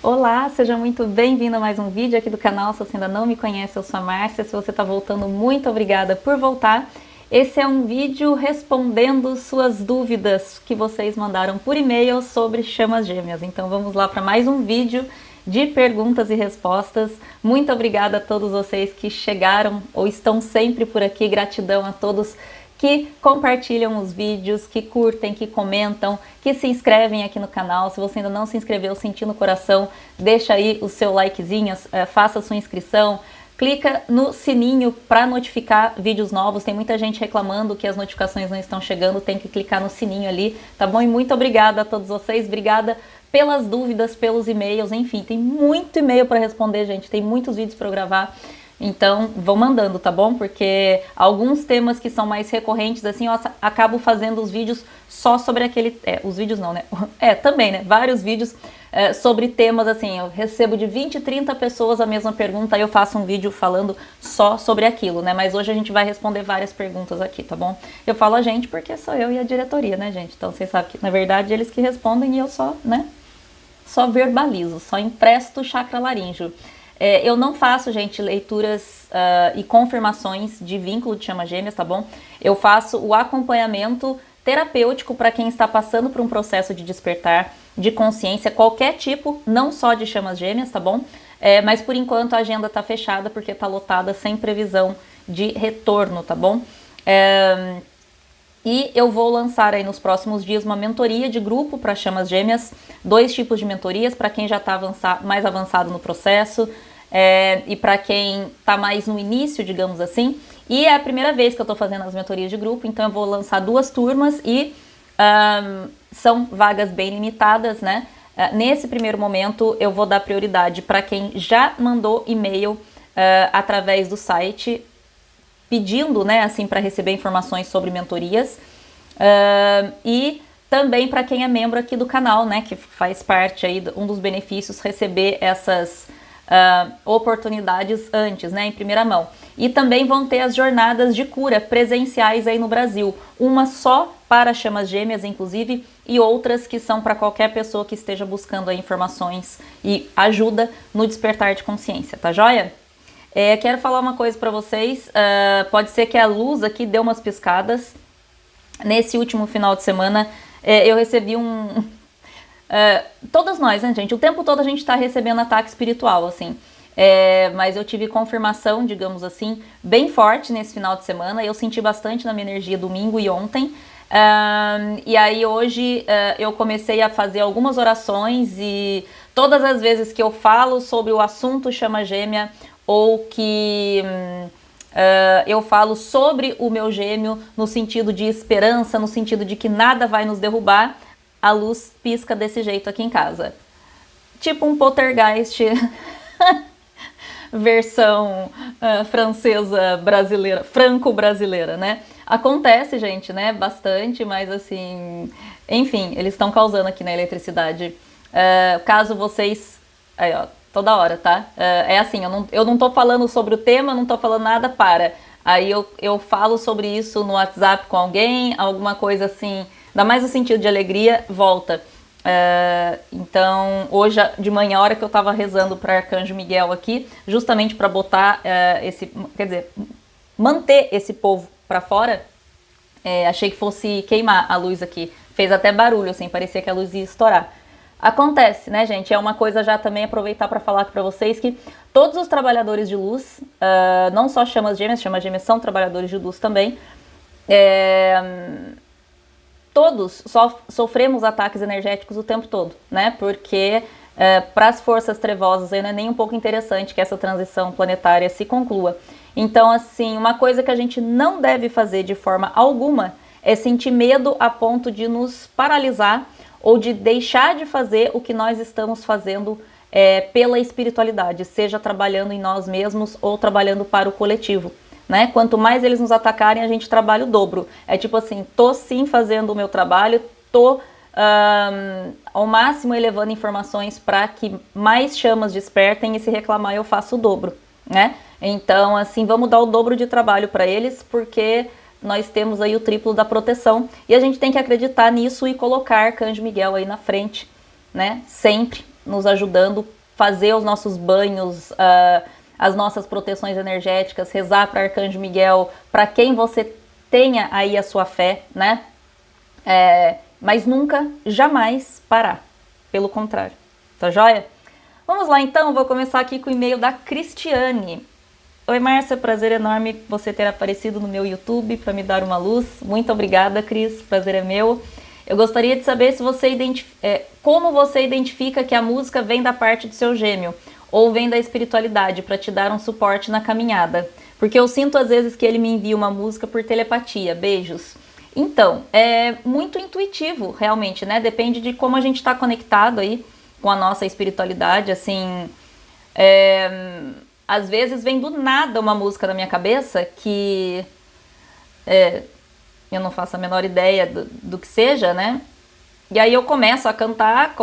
Olá, seja muito bem-vindo a mais um vídeo aqui do canal. Se você ainda não me conhece, eu sou a Márcia. Se você está voltando, muito obrigada por voltar. Esse é um vídeo respondendo suas dúvidas que vocês mandaram por e-mail sobre chamas gêmeas. Então vamos lá para mais um vídeo de perguntas e respostas. Muito obrigada a todos vocês que chegaram ou estão sempre por aqui. Gratidão a todos que compartilham os vídeos, que curtem, que comentam, que se inscrevem aqui no canal. Se você ainda não se inscreveu, senti no coração, deixa aí o seu likezinho, faça a sua inscrição, clica no sininho para notificar vídeos novos. Tem muita gente reclamando que as notificações não estão chegando, tem que clicar no sininho ali, tá bom? E muito obrigada a todos vocês, obrigada pelas dúvidas, pelos e-mails, enfim, tem muito e-mail para responder, gente, tem muitos vídeos para eu gravar. Então, vão mandando, tá bom? Porque alguns temas que são mais recorrentes, assim, eu acabo fazendo os vídeos só sobre aquele... os vídeos não, né? Também, né? Vários vídeos sobre temas, assim, eu recebo de 20, 30 pessoas a mesma pergunta, aí eu faço um vídeo falando só sobre aquilo, né? Mas hoje a gente vai responder várias perguntas aqui, tá bom? Eu falo a gente porque sou eu e a diretoria, né, gente? Então, vocês sabem que, na verdade, eles que respondem e eu só, né? Só verbalizo, só empresto o chakra laríngeo. Eu não faço, gente, leituras e confirmações de vínculo de chama gêmeas, tá bom? Eu faço o acompanhamento terapêutico para quem está passando por um processo de despertar de consciência, qualquer tipo, não só de chamas gêmeas, tá bom? Mas por enquanto a agenda tá fechada porque tá lotada sem previsão de retorno, tá bom? E eu vou lançar aí nos próximos dias uma mentoria de grupo para chamas gêmeas, 2 tipos de mentorias, para quem já está mais avançado no processo, e para quem está mais no início, digamos assim. E é a primeira vez que eu estou fazendo as mentorias de grupo, então eu vou lançar 2 turmas e são vagas bem limitadas, né? Nesse primeiro momento eu vou dar prioridade para quem já mandou e-mail através do site, pedindo, né, assim, para receber informações sobre mentorias, e também para quem é membro aqui do canal, né, que faz parte aí, um dos benefícios, receber essas oportunidades antes, né, em primeira mão. E também vão ter as jornadas de cura presenciais aí no Brasil, uma só para chamas gêmeas, inclusive, e outras que são para qualquer pessoa que esteja buscando aí informações e ajuda no despertar de consciência, tá joia? Quero falar uma coisa para vocês, pode ser que a luz aqui deu umas piscadas. Nesse último final de semana eu recebi todas nós, né, gente? O tempo todo a gente tá recebendo ataque espiritual, assim. Mas eu tive confirmação, digamos assim, bem forte nesse final de semana. Eu senti bastante na minha energia domingo e ontem. E aí hoje eu comecei a fazer algumas orações e todas as vezes que eu falo sobre o assunto chama gêmea ou que eu falo sobre o meu gêmeo no sentido de esperança, no sentido de que nada vai nos derrubar, a luz pisca desse jeito aqui em casa. Tipo um poltergeist versão francesa brasileira, franco-brasileira, né? Acontece, gente, né? Bastante, mas assim... Enfim, eles estão causando aqui na eletricidade. Caso vocês... Aí, ó, toda hora, tá? Assim, eu não tô falando sobre o tema, não tô falando nada, para. Aí eu falo sobre isso no WhatsApp com alguém, alguma coisa assim, ainda mais no sentido de alegria, volta. Então, hoje de manhã, a hora que eu tava rezando para Arcanjo Miguel aqui, justamente para botar quer dizer, manter esse povo para fora, achei que fosse queimar a luz aqui. Fez até barulho, assim, parecia que a luz ia estourar. Acontece, né, gente? É uma coisa já também aproveitar para falar aqui para vocês que todos os trabalhadores de luz, não só chamas gêmeas são trabalhadores de luz também, todos sofremos ataques energéticos o tempo todo, né? Porque para as forças trevosas aí não é nem um pouco interessante que essa transição planetária se conclua. Então, assim, uma coisa que a gente não deve fazer de forma alguma é sentir medo a ponto de nos paralisar ou de deixar de fazer o que nós estamos fazendo pela espiritualidade, seja trabalhando em nós mesmos ou trabalhando para o coletivo, né? Quanto mais eles nos atacarem, a gente trabalha o dobro. É tipo assim, tô sim fazendo o meu trabalho, tô ao máximo elevando informações para que mais chamas despertem, e se reclamar eu faço o dobro, né? Então, assim, vamos dar o dobro de trabalho para eles, porque nós temos aí o triplo da proteção, e a gente tem que acreditar nisso e colocar Arcanjo Miguel aí na frente, né? Sempre, nos ajudando, fazer os nossos banhos, as nossas proteções energéticas, rezar para Arcanjo Miguel, para quem você tenha aí a sua fé, né? Mas nunca, jamais parar. Pelo contrário. Tá joia? Vamos lá então, vou começar aqui com o e-mail da Cristiane. Oi, Márcia, prazer enorme você ter aparecido no meu YouTube para me dar uma luz. Muito obrigada, Cris, prazer é meu. Eu gostaria de saber se você como você identifica que a música vem da parte do seu gêmeo ou vem da espiritualidade para te dar um suporte na caminhada. Porque eu sinto às vezes que ele me envia uma música por telepatia. Beijos. Então, é muito intuitivo, realmente, né? Depende de como a gente está conectado aí com a nossa espiritualidade, assim. Às vezes vem do nada uma música na minha cabeça que eu não faço a menor ideia do que seja, né? E aí eu começo a cantar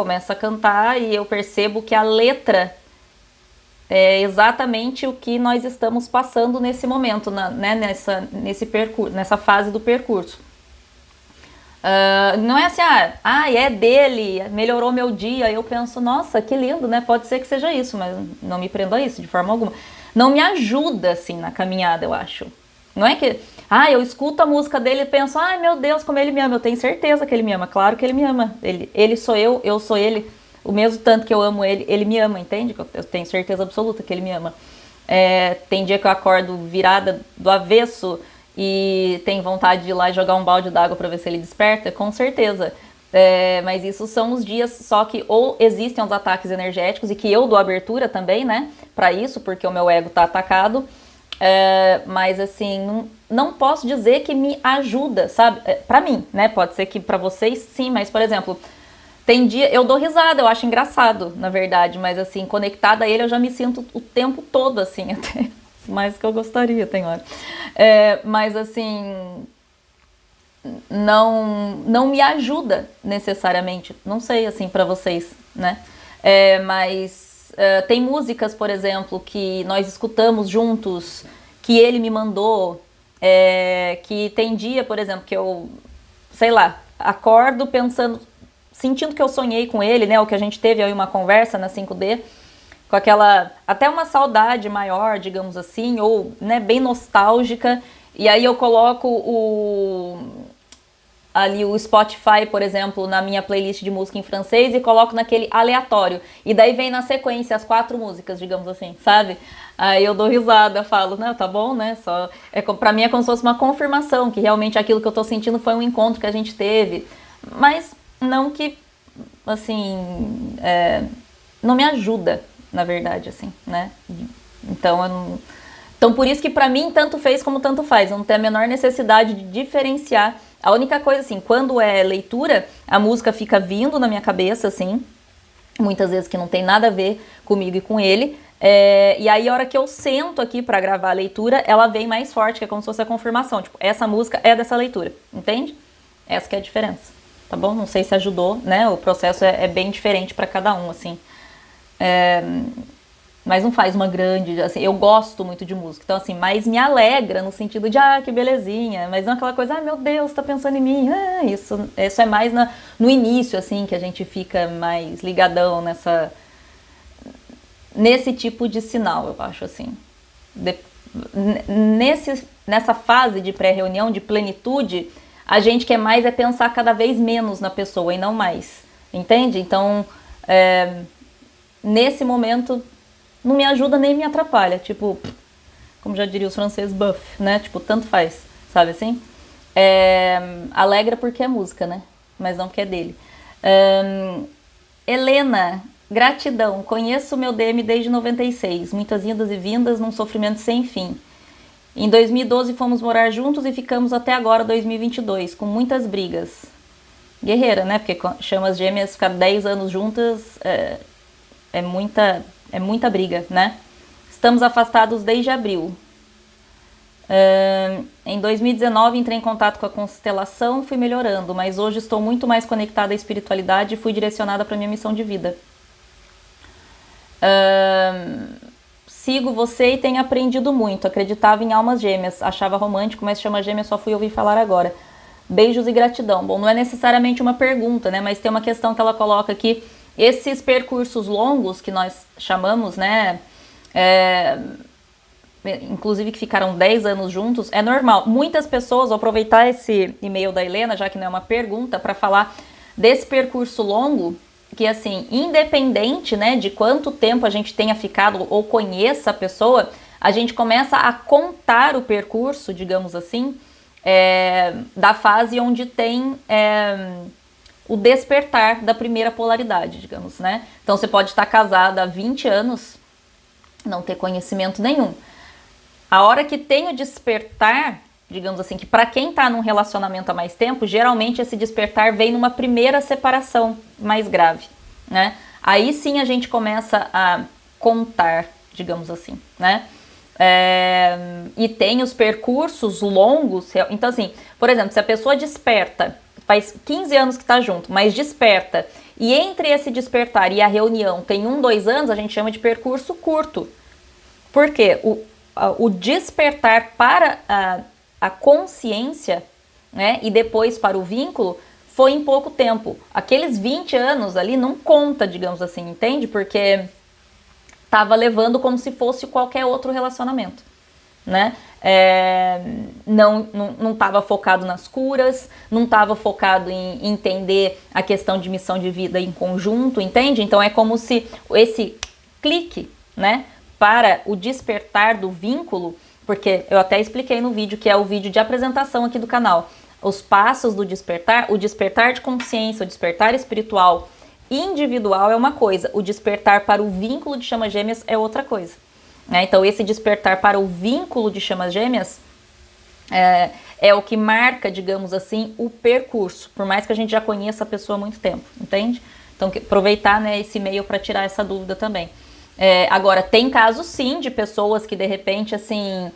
e eu percebo que a letra é exatamente o que nós estamos passando nesse momento, né? Nesse percurso, nessa fase do percurso. Não é assim, é dele, melhorou meu dia. Eu penso, nossa, que lindo, né? Pode ser que seja isso, mas não me prendo a isso de forma alguma. Não me ajuda, assim, na caminhada, eu acho. Não é que, eu escuto a música dele e penso, meu Deus, como ele me ama. Eu tenho certeza que ele me ama, claro que ele me ama. Ele sou eu sou ele. O mesmo tanto que eu amo ele, ele me ama, entende? Eu tenho certeza absoluta que ele me ama. Tem dia que eu acordo virada do avesso e tem vontade de ir lá e jogar um balde d'água para ver se ele desperta, com certeza. Mas isso são os dias só que ou existem os ataques energéticos e que eu dou abertura também, né, para isso, porque o meu ego tá atacado. Mas assim, não posso dizer que me ajuda, sabe? Para mim, né? Pode ser que para vocês sim, mas por exemplo, tem dia eu dou risada, eu acho engraçado, na verdade, mas assim, conectada a ele eu já me sinto o tempo todo assim, até mais que eu gostaria, tem hora. Mas assim, não me ajuda necessariamente. Não sei, assim, pra vocês, né? Mas tem músicas, por exemplo, que nós escutamos juntos, que ele me mandou, que tem dia, por exemplo, que eu, sei lá, acordo pensando, sentindo que eu sonhei com ele, né? Ou que a gente teve aí uma conversa na 5D, com aquela, até uma saudade maior, digamos assim, ou, né, bem nostálgica, e aí eu coloco ali o Spotify, por exemplo, na minha playlist de música em francês e coloco naquele aleatório, e daí vem na sequência as 4 músicas, digamos assim, sabe? Aí eu dou risada, falo, né, tá bom, né, pra mim é como se fosse uma confirmação, que realmente aquilo que eu tô sentindo foi um encontro que a gente teve, mas não que, assim, não me ajuda, na verdade, assim, né? Então, por isso que pra mim tanto fez como tanto faz. Eu não tenho a menor necessidade de diferenciar. A única coisa, assim, quando é leitura, a música fica vindo na minha cabeça, assim, muitas vezes que não tem nada a ver comigo e com ele. E aí, a hora que eu sento aqui pra gravar a leitura, ela vem mais forte, que é como se fosse a confirmação. Tipo, essa música é dessa leitura, entende? Essa que é a diferença, tá bom? Não sei se ajudou, né? O processo é bem diferente pra cada um, assim. Mas não faz uma grande, assim, eu gosto muito de música, então assim, mas me alegra no sentido de, que belezinha, mas não aquela coisa, meu Deus, tá pensando em mim, isso é mais no início, assim, que a gente fica mais ligadão nesse tipo de sinal, eu acho, assim. Nessa fase de pré-reunião, de plenitude, a gente quer mais pensar cada vez menos na pessoa e não mais, entende? Então, nesse momento, não me ajuda nem me atrapalha, tipo, como já diria os franceses, buff, né? Tipo, tanto faz, sabe assim? Alegra porque é música, né? Mas não porque é dele. Helena, gratidão, conheço o meu DM desde 96, muitas indas e vindas num sofrimento sem fim. Em 2012 fomos morar juntos e ficamos até agora, 2022, com muitas brigas. Guerreira, né? Porque chamas gêmeas, ficar 10 anos juntas é muita briga, né? Estamos afastados desde abril. Em 2019 entrei em contato com a constelação, fui melhorando, mas hoje estou muito mais conectada à espiritualidade e fui direcionada para minha missão de vida. Sigo você e tenho aprendido muito. Acreditava em almas gêmeas, achava romântico, mas chama gêmea só fui ouvir falar agora. Beijos e gratidão. Bom, não é necessariamente uma pergunta, né? Mas tem uma questão que ela coloca aqui Esses percursos longos que nós chamamos, né, inclusive que ficaram 10 anos juntos, é normal. Muitas pessoas, vou aproveitar esse e-mail da Helena, já que não é uma pergunta, para falar desse percurso longo, que assim, independente, né, de quanto tempo a gente tenha ficado ou conheça a pessoa, a gente começa a contar o percurso, digamos assim, da fase onde tem o despertar da primeira polaridade, digamos, né? Então você pode estar casada há 20 anos, não ter conhecimento nenhum. A hora que tem o despertar, digamos assim, que para quem está num relacionamento há mais tempo, geralmente esse despertar vem numa primeira separação mais grave, né? Aí sim a gente começa a contar, digamos assim, né? E tem os percursos longos. Então assim, por exemplo, se a pessoa desperta, faz 15 anos que está junto, mas desperta, e entre esse despertar e a reunião tem 1, 2 anos, a gente chama de percurso curto. Por quê? O despertar para a consciência, né, e depois para o vínculo foi em pouco tempo. Aqueles 20 anos ali não conta, digamos assim, entende? Porque estava levando como se fosse qualquer outro relacionamento, né? Não estava focado nas curas, não estava focado em entender a questão de missão de vida em conjunto, entende? Então é como se esse clique, né, para o despertar do vínculo, porque eu até expliquei no vídeo, que é o vídeo de apresentação aqui do canal, os passos do despertar, o despertar de consciência, o despertar espiritual individual é uma coisa, o despertar para o vínculo de chamas gêmeas é outra coisa, né? Então esse despertar para o vínculo de chamas gêmeas é o que marca, digamos assim, o percurso, por mais que a gente já conheça a pessoa há muito tempo, entende? Então aproveitar, né, esse e-mail para tirar essa dúvida também. Agora, tem casos sim de pessoas que de repente, assim,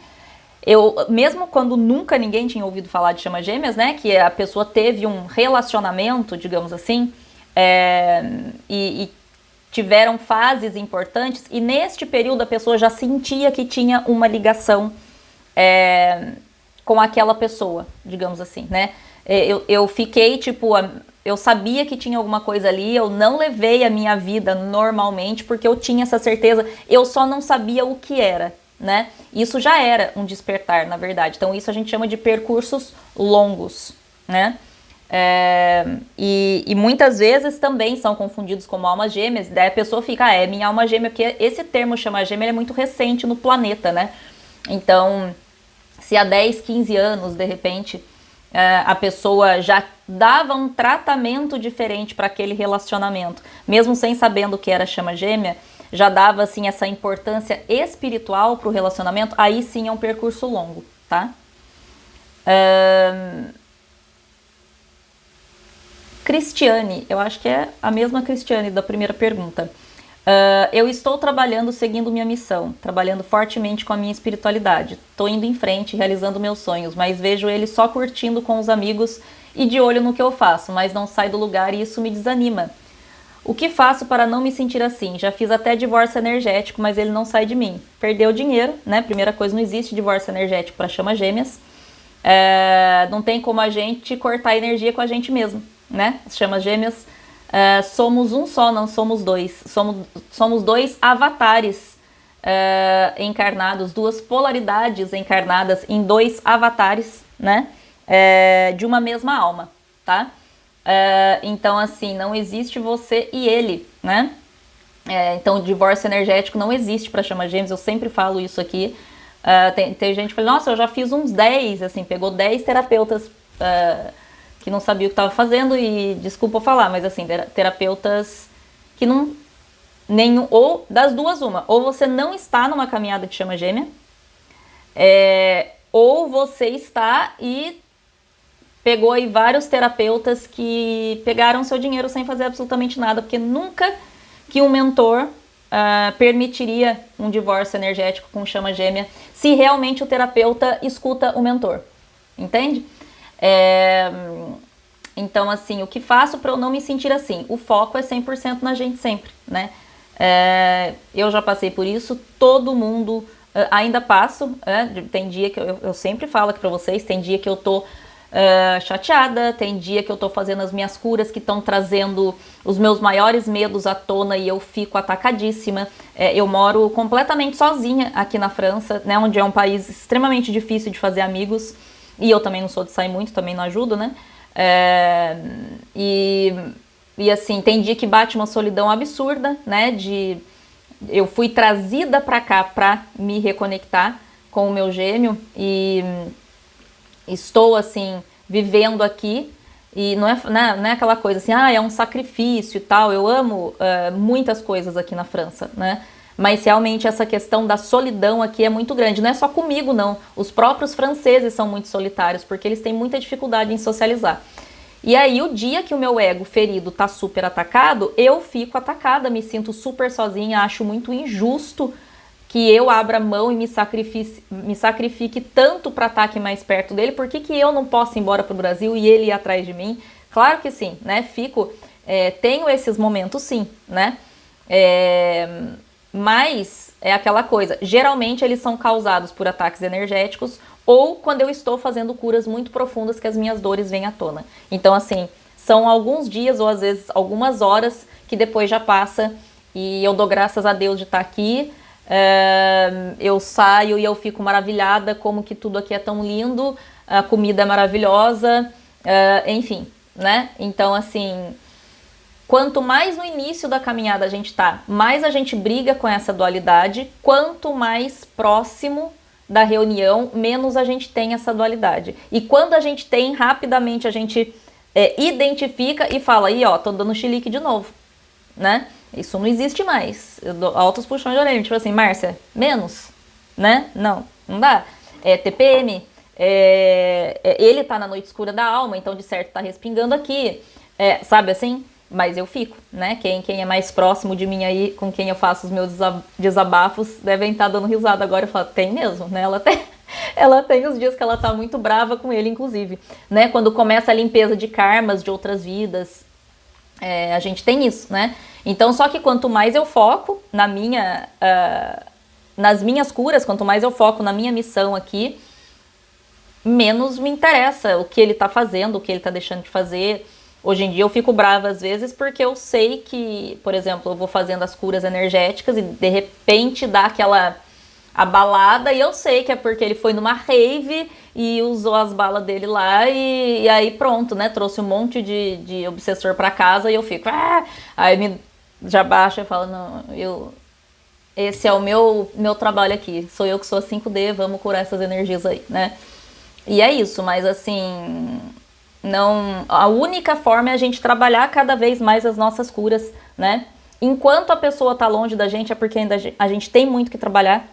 mesmo quando nunca ninguém tinha ouvido falar de chamas gêmeas, né, que a pessoa teve um relacionamento, digamos assim, e tiveram fases importantes, e neste período a pessoa já sentia que tinha uma ligação com aquela pessoa, digamos assim, né? Eu fiquei, tipo, eu sabia que tinha alguma coisa ali, eu não levei a minha vida normalmente, porque eu tinha essa certeza, eu só não sabia o que era, né? Isso já era um despertar, na verdade. Então isso a gente chama de percursos longos, né? E muitas vezes também são confundidos como almas gêmeas, daí a pessoa fica, é minha alma gêmea, porque esse termo chama gêmea, ele é muito recente no planeta, né? Então, se há 10, 15 anos, de repente, a pessoa já dava um tratamento diferente para aquele relacionamento, mesmo sem sabendo o que era chama gêmea, já dava assim essa importância espiritual para o relacionamento, aí sim é um percurso longo, tá? Cristiane, eu acho que é a mesma Cristiane da primeira pergunta. Eu estou trabalhando seguindo minha missão, trabalhando fortemente com a minha espiritualidade. Estou indo em frente, realizando meus sonhos, mas vejo ele só curtindo com os amigos e de olho no que eu faço, mas não sai do lugar e isso me desanima. O que faço para não me sentir assim? Já fiz até divórcio energético, mas ele não sai de mim. Perdeu dinheiro, né? Primeira coisa, não existe divórcio energético para chamas gêmeas. Não tem como a gente cortar energia com a gente mesmo, né? As chamas gêmeas somos um só, não somos dois. Somos dois avatares encarnados, duas polaridades encarnadas em dois avatares, né? De uma mesma alma, tá? Então, assim, não existe você e ele, né? Então, o divórcio energético não existe para chamas gêmeas, eu sempre falo isso aqui. Tem gente que fala, nossa, eu já fiz uns 10, assim, pegou 10 terapeutas que não sabia o que estava fazendo e, desculpa falar, mas assim, terapeutas que não, ou das duas uma, ou você não está numa caminhada de chama gêmea, ou você está e pegou aí vários terapeutas que pegaram seu dinheiro sem fazer absolutamente nada, porque nunca que um mentor permitiria um divórcio energético com chama gêmea, se realmente o terapeuta escuta o mentor, entende? Então, assim, o que faço para eu não me sentir assim? O foco é 100% na gente sempre, né? Eu já passei por isso, todo mundo ainda passo, tem dia que eu sempre falo aqui para vocês, tem dia que eu tô chateada, tem dia que eu tô fazendo as minhas curas que estão trazendo os meus maiores medos à tona e eu fico atacadíssima. Eu moro completamente sozinha aqui na França, né, onde é um país extremamente difícil de fazer amigos, e eu também não sou de sair muito, também não ajudo, né? E assim, tem dia que bate uma solidão absurda, né? Eu fui trazida pra cá pra me reconectar com o meu gêmeo e estou assim vivendo aqui e não é aquela coisa assim, é um sacrifício e tal. Eu amo muitas coisas aqui na França, né? Mas realmente essa questão da solidão aqui é muito grande. Não é só comigo, não. Os próprios franceses são muito solitários porque eles têm muita dificuldade em socializar. E aí, o dia que o meu ego ferido tá super atacado, eu fico atacada, me sinto super sozinha, acho muito injusto que eu abra mão e me sacrifique tanto para estar aqui mais perto dele. Por que eu não posso ir embora pro Brasil e ele ir atrás de mim? Claro que sim, né? Tenho esses momentos sim, né? Mas é aquela coisa, geralmente eles são causados por ataques energéticos ou quando eu estou fazendo curas muito profundas que as minhas dores vêm à tona. Então, assim, são alguns dias ou às vezes algumas horas que depois já passa e eu dou graças a Deus de estar aqui. Eu saio e eu fico maravilhada como que tudo aqui é tão lindo, a comida é maravilhosa, enfim, né? Então, assim, quanto mais no início da caminhada a gente tá, mais a gente briga com essa dualidade, quanto mais próximo da reunião, menos a gente tem essa dualidade. E quando a gente tem, rapidamente a gente identifica e fala, aí ó, tô dando chilique de novo, né? Isso não existe mais. Eu dou altos puxões de orelha, tipo assim, Márcia, menos, né? Não dá. TPM, ele tá na noite escura da alma, então de certo tá respingando aqui, sabe assim? Mas eu fico, né? Quem é mais próximo de mim aí, com quem eu faço os meus desabafos, devem estar dando risada agora. Eu falo, tem mesmo, né? Ela tem os dias que ela tá muito brava com ele, inclusive, né? Quando começa a limpeza de karmas de outras vidas, a gente tem isso, né? Então, só que quanto mais eu foco nas minhas curas, quanto mais eu foco na minha missão aqui, menos me interessa o que ele tá fazendo, o que ele tá deixando de fazer. Hoje em dia eu fico brava às vezes porque eu sei que, por exemplo, eu vou fazendo as curas energéticas e de repente dá aquela abalada e eu sei que é porque ele foi numa rave e usou as balas dele lá e aí pronto, né? Trouxe um monte de obsessor pra casa e eu fico, aí já baixa e falo, não, esse é o meu trabalho aqui, sou eu que sou a 5D, vamos curar essas energias aí, né? E é isso, mas assim, não, a única forma é a gente trabalhar cada vez mais as nossas curas, né? Enquanto a pessoa tá longe da gente é porque ainda a gente tem muito que trabalhar,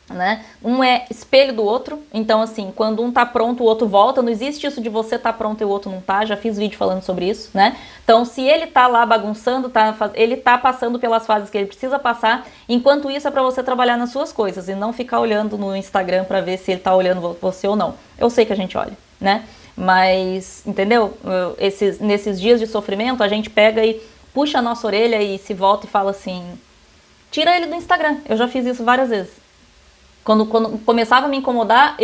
né? Um é espelho do outro, então assim, quando um tá pronto, o outro volta, não existe isso de você tá pronto e o outro não tá, já fiz vídeo falando sobre isso, né? Então se ele tá lá bagunçando, ele tá passando pelas fases que ele precisa passar, enquanto isso é pra você trabalhar nas suas coisas e não ficar olhando no Instagram pra ver se ele tá olhando você ou não. Eu sei que a gente olha, né? Mas, entendeu? Nesses dias de sofrimento, a gente pega e puxa a nossa orelha e se volta e fala assim, tira ele do Instagram. Eu já fiz isso várias vezes. Quando começava a me incomodar,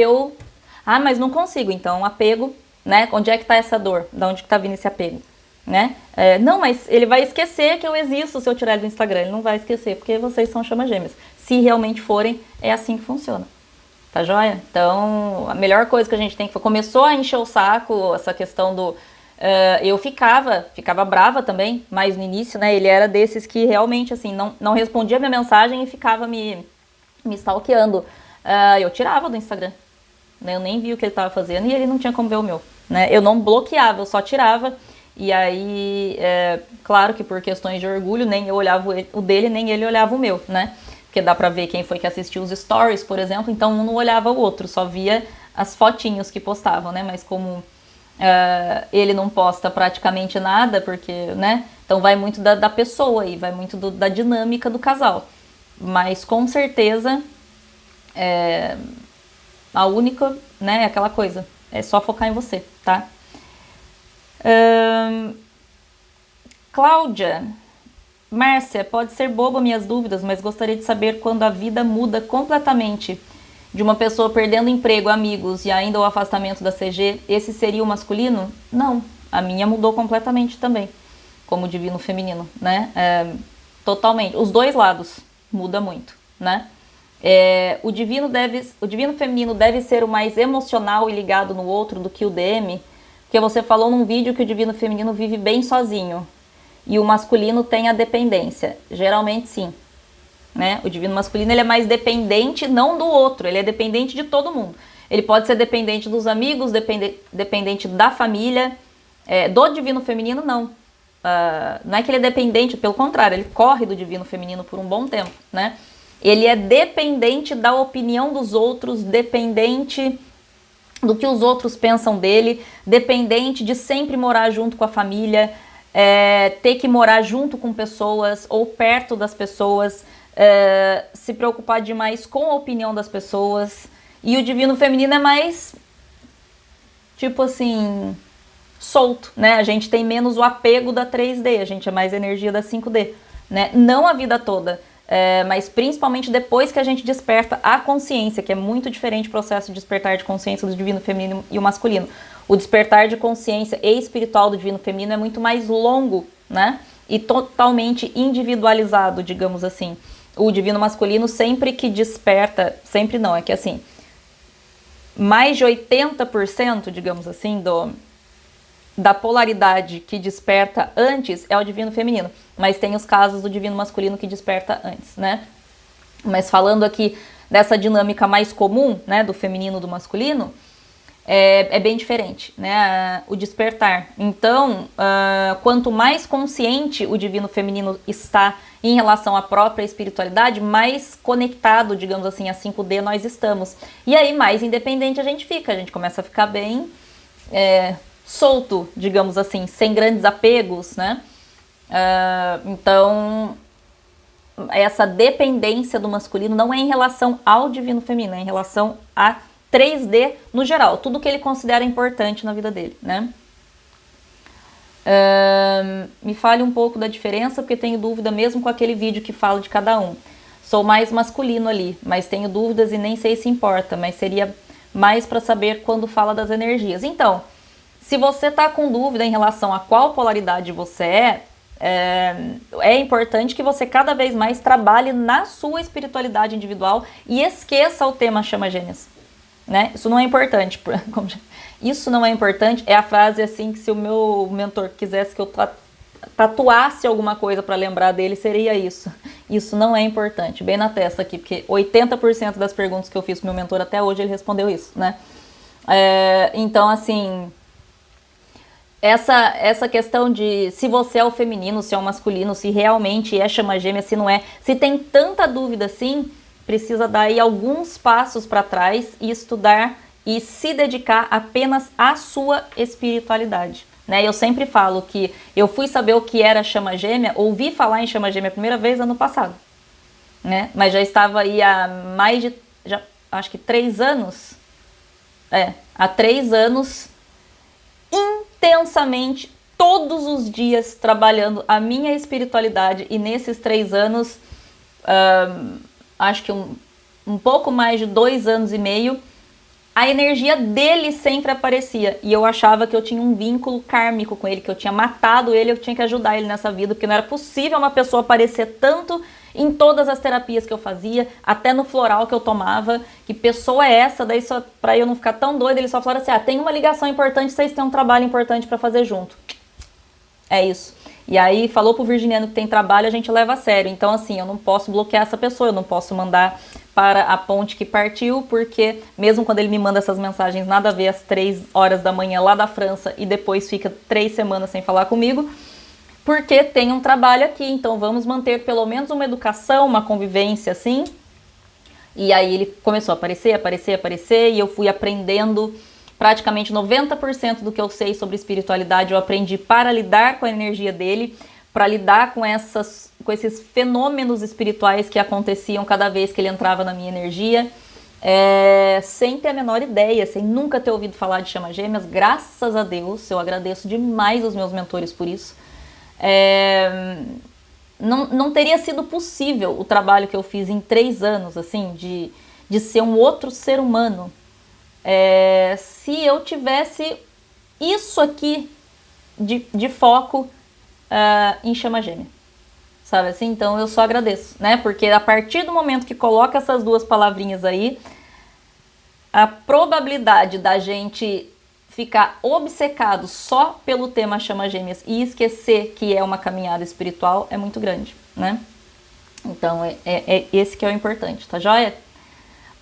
mas não consigo, então apego, né? Onde é que tá essa dor? Da onde que tá vindo esse apego, né? Não, mas ele vai esquecer que eu existo se eu tirar ele do Instagram. Ele não vai esquecer, porque vocês são chamas gêmeas. Se realmente forem, é assim que funciona. Tá joia? Então, a melhor coisa que a gente tem que... Começou a encher o saco, essa questão do... eu ficava brava também, mas no início, né? Ele era desses que realmente, assim, não respondia a minha mensagem e ficava me stalkeando. Eu tirava do Instagram, né? Eu nem vi o que ele estava fazendo e ele não tinha como ver o meu, né? Eu não bloqueava, eu só tirava. E aí, claro que por questões de orgulho, nem eu olhava o dele, nem ele olhava o meu, né? Porque dá pra ver quem foi que assistiu os stories, por exemplo, então um não olhava o outro, só via as fotinhos que postavam, né? Mas como ele não posta praticamente nada, porque, né? Então vai muito da pessoa aí, vai muito da dinâmica do casal. Mas com certeza a única, né, é aquela coisa, é só focar em você, tá? Cláudia, Márcia, pode ser boba minhas dúvidas, mas gostaria de saber quando a vida muda completamente de uma pessoa perdendo emprego, amigos e ainda o afastamento da CG, esse seria o masculino? Não, a minha mudou completamente também, como divino feminino, né? Totalmente, os dois lados muda muito, né? O divino feminino deve ser o mais emocional e ligado no outro do que o DM, porque você falou num vídeo que o divino feminino vive bem sozinho e o masculino tem a dependência. Geralmente sim, né? O divino masculino ele é mais dependente não do outro, ele é dependente de todo mundo. Ele pode ser dependente dos amigos, dependente da família. Do divino feminino não. Não é que ele é dependente, pelo contrário, ele corre do divino feminino por um bom tempo, né? Ele é dependente da opinião dos outros, dependente do que os outros pensam dele, dependente de sempre morar junto com a família, ter que morar junto com pessoas ou perto das pessoas, se preocupar demais com a opinião das pessoas. E o divino feminino é mais, tipo assim, solto, né? A gente tem menos o apego da 3D, a gente é mais energia da 5D, né? Não a vida toda. Mas principalmente depois que a gente desperta a consciência, que é muito diferente o processo de despertar de consciência do divino feminino e o masculino. O despertar de consciência e espiritual do divino feminino é muito mais longo, né? E totalmente individualizado, digamos assim. O divino masculino sempre que desperta, sempre não, é que assim, mais de 80%, digamos assim, da polaridade que desperta antes é o divino feminino, mas tem os casos do divino masculino que desperta antes, né? Mas falando aqui dessa dinâmica mais comum, né, do feminino e do masculino, é bem diferente, né, o despertar. Então, quanto mais consciente o divino feminino está em relação à própria espiritualidade, mais conectado, digamos assim, a 5D nós estamos. E aí mais independente a gente começa a ficar bem solto, digamos assim, sem grandes apegos, né? Então, essa dependência do masculino não é em relação ao divino feminino, é em relação a 3D no geral, tudo que ele considera importante na vida dele, né? Me fale um pouco da diferença, porque tenho dúvida mesmo com aquele vídeo que fala de cada um. Sou mais masculino ali, mas tenho dúvidas e nem sei se importa, mas seria mais para saber quando fala das energias. Então, se você está com dúvida em relação a qual polaridade você é importante que você cada vez mais trabalhe na sua espiritualidade individual e esqueça o tema chama gêmeas, né? Isso não é importante. Isso não é importante é a frase assim que se o meu mentor quisesse que eu tatuasse alguma coisa para lembrar dele, seria isso. Isso não é importante, bem na testa aqui, porque 80% das perguntas que eu fiz pro meu mentor até hoje ele respondeu isso, né? Então, assim, essa questão de se você é o feminino, se é o masculino, se realmente é chama gêmea, se não é, se tem tanta dúvida assim, precisa dar aí alguns passos para trás e estudar e se dedicar apenas à sua espiritualidade, né? Eu sempre falo que eu fui saber o que era chama gêmea, ouvi falar em chama gêmea a primeira vez ano passado, né? Mas já estava aí há mais de, acho que 3 anos, há 3 anos, intensamente, todos os dias, trabalhando a minha espiritualidade, e nesses 3 anos, acho que um pouco mais de 2 anos e meio, a energia dele sempre aparecia, e eu achava que eu tinha um vínculo kármico com ele, que eu tinha matado ele, eu tinha que ajudar ele nessa vida, porque não era possível uma pessoa aparecer tanto em todas as terapias que eu fazia, até no floral que eu tomava, que pessoa é essa? Daí, só pra eu não ficar tão doida, ele só falaram assim, tem uma ligação importante, vocês têm um trabalho importante pra fazer junto. É isso. E aí, falou pro virginiano que tem trabalho, a gente leva a sério. Então, assim, eu não posso bloquear essa pessoa, eu não posso mandar para a ponte que partiu, porque mesmo quando ele me manda essas mensagens nada a ver às 3 horas da manhã lá da França e depois fica 3 semanas sem falar comigo, porque tem um trabalho aqui, então vamos manter pelo menos uma educação, uma convivência assim. E aí ele começou a aparecer, e eu fui aprendendo praticamente 90% do que eu sei sobre espiritualidade, eu aprendi para lidar com a energia dele, para lidar com esses fenômenos espirituais que aconteciam cada vez que ele entrava na minha energia, sem ter a menor ideia, sem nunca ter ouvido falar de chama gêmeas, graças a Deus, eu agradeço demais os meus mentores por isso. Não teria sido possível o trabalho que eu fiz em 3 anos, assim, de de ser um outro ser humano, se eu tivesse isso aqui de foco em chama gêmea, sabe assim? Então eu só agradeço, né? Porque a partir do momento que coloca essas duas palavrinhas aí, a probabilidade da gente ficar obcecado só pelo tema chama gêmeas e esquecer que é uma caminhada espiritual é muito grande, né? Então é esse que é o importante, tá joia?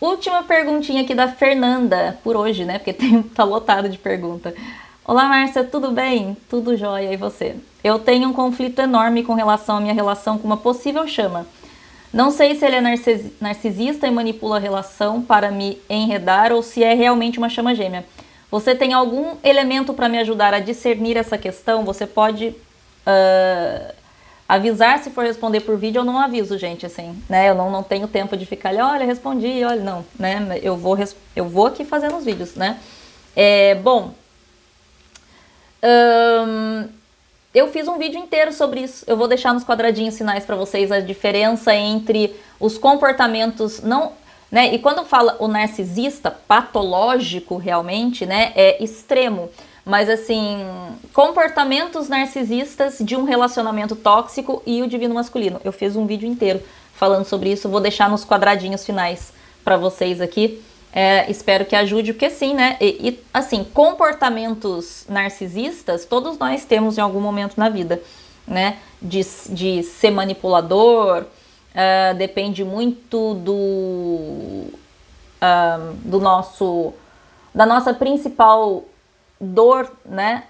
Última perguntinha aqui da Fernanda, por hoje, né? Porque tá lotado de pergunta. Olá, Márcia, tudo bem? Tudo jóia, e você? Eu tenho um conflito enorme com relação à minha relação com uma possível chama. Não sei se ele é narcisista e manipula a relação para me enredar ou se é realmente uma chama gêmea. Você tem algum elemento para me ajudar a discernir essa questão? Você pode avisar se for responder por vídeo. Eu não aviso, gente, assim, né? Eu não tenho tempo de ficar ali, olha, respondi, olha, não, né? Eu vou aqui fazendo os vídeos, né? Eu fiz um vídeo inteiro sobre isso. Eu vou deixar nos quadradinhos finais para vocês a diferença entre os comportamentos não, né? E quando fala o narcisista patológico realmente, né, é extremo. Mas assim, comportamentos narcisistas de um relacionamento tóxico e o divino masculino. Eu fiz um vídeo inteiro falando sobre isso. Vou deixar nos quadradinhos finais para vocês aqui. Espero que ajude, porque sim, né? E assim, comportamentos narcisistas, todos nós temos em algum momento na vida, né? De ser manipulador, depende muito da nossa principal dor, né?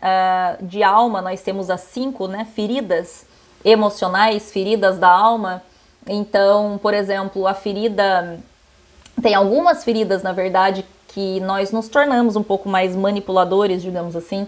De alma. Nós temos as 5, né? Feridas emocionais, feridas da alma. Então, por exemplo, a ferida... Tem algumas feridas, na verdade, que nós nos tornamos um pouco mais manipuladores, digamos assim,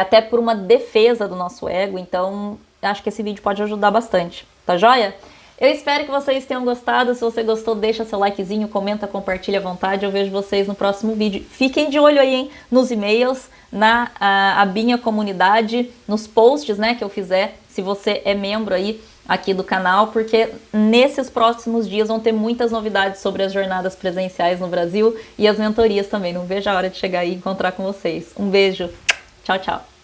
até por uma defesa do nosso ego. Então, acho que esse vídeo pode ajudar bastante, tá joia? Eu espero que vocês tenham gostado. Se você gostou, deixa seu likezinho, comenta, compartilha à vontade. Eu vejo vocês no próximo vídeo. Fiquem de olho aí, hein, nos e-mails, na abinha comunidade, nos posts, né, que eu fizer, se você é membro aí aqui do canal, porque nesses próximos dias vão ter muitas novidades sobre as jornadas presenciais no Brasil e as mentorias também. Não vejo a hora de chegar aí e encontrar com vocês. Um beijo. Tchau, tchau.